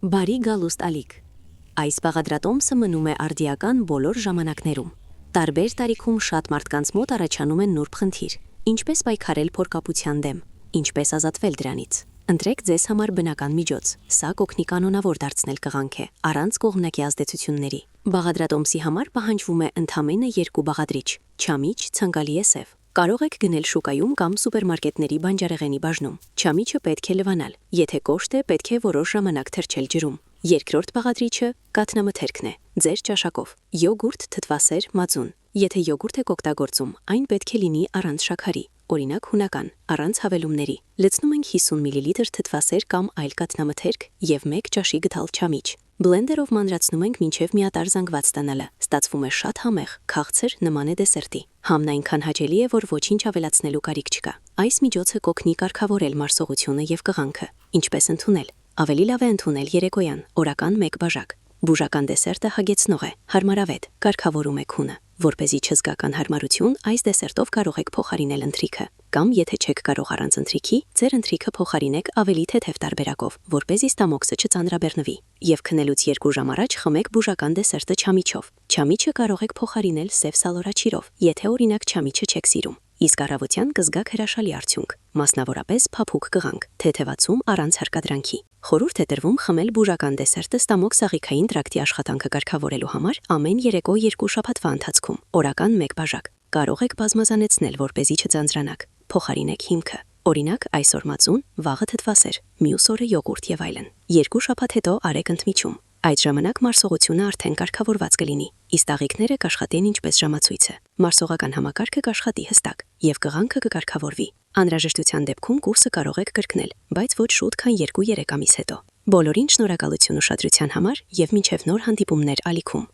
Բարի գալուստ ալիք։ Այս բաղադրատոմսը մնում է արդիական բոլոր ժամանակներում։ Տարբեր տարիքում շատ մարդկանց մոտ առաջանում են նուրբ խնդիր, ինչպես պայքարել փորկապության դեմ, ինչպես ազատվել դրանից։ Ընտրեք ձեզ համար բնական միջոց, սա կօգնի կանոնավոր դարձնել կղանք է, առանց կողմնակի ազդեցությունների։ Բաղադրատոմսի համար պահանջվում է ընդամենը 2 բաղադրիչ, չամիչ, ցանկալի է սև։ Կարող եք գնել շուկայում կամ սուպերմարկետների բանջարեղենի բաժնում։ Չամիչը պետք է լվանալ, եթե կոշտ է, պետք է որոշ ժամանակ թրջել ջրում։ Երկրորդ բաղադրիչը կաթնամթերքն է, ձեր ճաշակով։ Յոգուրտ, թթվասեր, մածուն։ Եթե յոգուրտ եք օգտագործում, այն պետք է լինի առանց շաքարի, օրինակ հունական, առանց հավելումների։ Լցնում ենք 50 մլ թթվասեր կամ այլ կաթնամթերք եւ 1 ճաշի գդալ չամիչ։ Բլենդերով մանրացնում ենք մինչև միատարր զանգված ստանալը։ Ստացվում է շատ համեղ, քաղցր, նման է դեսերտի։ Համն այնքան հաճելի է, որ ոչինչ ավելացնելու կարիք չկա։ Այս միջոցը կօգնի կարգավորել մարսողությունը եւ կղանքը։ Ինչպես ընդունել։ Ավելի լավ է ընդունել երեկոյան, օրական 1 բաժակ։ Բուժական դեսերտը հագեցնող է, հարմարավետ, կարգավորում է քունը։ Որպեսզի չզգական հարմարություն, այս դեսերտով կարող եք փոխարինել ընթրիքը։ Կամ եթե չեք կարող առանց ընթրիքի, ձեր ընթրիքը փոխարինեք ավելի թեթև տարբերակով, որպեսզի ստամոքսը չծանրաբեռնվի։ Եվ քնելուց 2 ժամ առաջ խմեք բուժական դեսերտը չամիչով։ Չամիչը կարող եք փոխարինել սև սալորաչիրով, եթե օրինակ չամիչը չեք սիրում։ Իսկ առավոտյան կզգաք հրաշալի արդյունք, մասնավորապես փափուկ կղանք, թեթևացում առանց հարկադրանքի։ Խորհուրդ է տրվում խմել բուժական դեսերտը ստամոքս-աղիքային տրակտի աշխատանքը կարգավորելու համար ամեն երեկո 2 շաբաթվա ընթացքում, օրական 1 բաժակ։ Կարող եք բազմազանեցնել, որպեսզի չձանձրանաք։ Փոխարինեք հիմքը։ Օրինակ այսօր մածուն, վաղը թթվասեր, մյուս օրը յոգուրտ եւ այլն։ 2 շաբաթ հետո արեք ընդմիջում։ Այդ ժամանակ մարսողությունը արդեն կարգավորված կլինի, իսկ աղիքները կաշխատեն ինչպես ժամացույցը։ Մարսողական համակարգը կաշխատի հստակ եւ կղանքը կկարգավորվի։ Անհրաժեշտության դեպքում կուրսը կարող եք կրկնել, բայց ոչ շուտ, քան 2-3 ամիս հետո։ Բոլորին շնորհակալություն ուշադրության համար եւ մինչեւ նոր հանդիպումներ ալիքում։